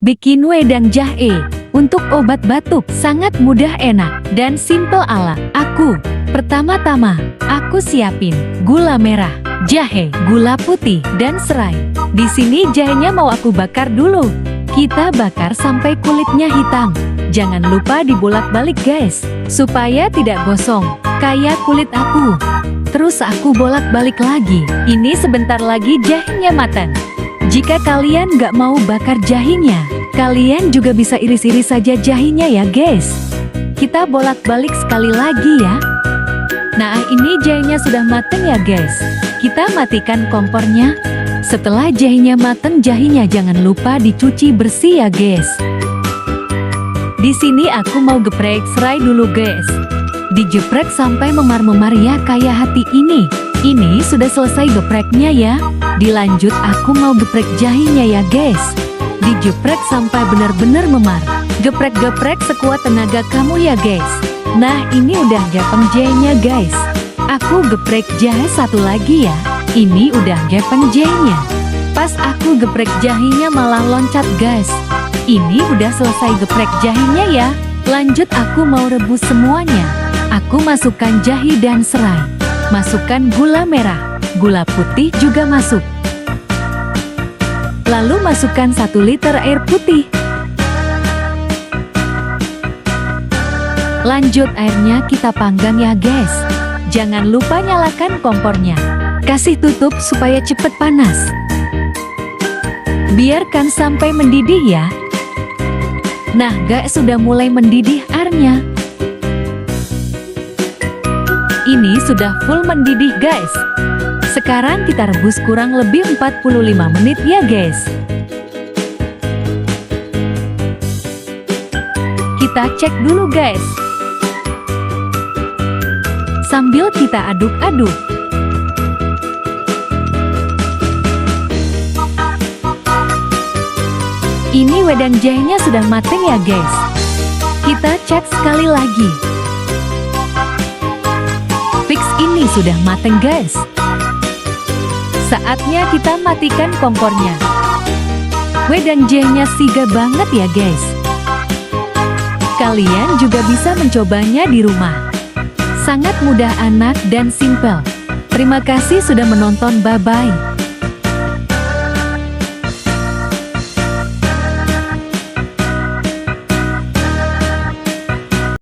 Bikin wedang jahe untuk obat batuk sangat mudah, enak, dan simple ala aku. Pertama-tama, aku siapin gula merah, jahe, gula putih, dan serai. Di sini jahenya mau aku bakar dulu. Kita bakar sampai kulitnya hitam. Jangan lupa dibolak-balik guys, supaya tidak gosong, kayak kulit aku. Terus aku bolak-balik lagi. Ini sebentar lagi jahenya matang. Jika kalian nggak mau bakar jahenya, kalian juga bisa iris-iris saja jahenya ya guys. Kita bolak-balik sekali lagi ya. Nah, ini jahenya sudah matang ya guys. Kita matikan kompornya. Setelah jahenya matang, jahenya jangan lupa dicuci bersih ya guys. Di sini aku mau geprek serai dulu guys. Digeprek sampai memar-memar ya kayak hati ini. Ini sudah selesai gepreknya ya. Dilanjut aku mau geprek jahenya ya guys. Digeprek sampai benar-benar memar. Geprek-geprek sekuat tenaga kamu ya guys. Nah, ini udah gepeng jahenya guys. Aku geprek jahe satu lagi ya. Ini udah gepeng jahenya. Pas aku geprek jahenya malah loncat guys. Ini udah selesai geprek jahenya ya. Lanjut aku mau rebus semuanya. Aku masukkan jahe dan serai. Masukkan gula merah, gula putih juga masuk. Lalu masukkan 1 liter air putih. Lanjut airnya kita panggang ya guys. Jangan lupa nyalakan kompornya. Kasih tutup supaya cepet panas. Biarkan sampai mendidih ya. Nah guys, sudah mulai mendidih airnya. Ini sudah full mendidih guys. Sekarang kita rebus kurang lebih 45 menit ya guys. Kita cek dulu guys. Sambil kita aduk-aduk. Ini wedang jahenya sudah matang ya guys. Kita cek sekali lagi. Fix ini sudah matang guys. Saatnya kita matikan kompornya. Wedang jahenya siga banget ya guys. Kalian juga bisa mencobanya di rumah. Sangat mudah, anak, dan simple. Terima kasih sudah menonton, bye-bye.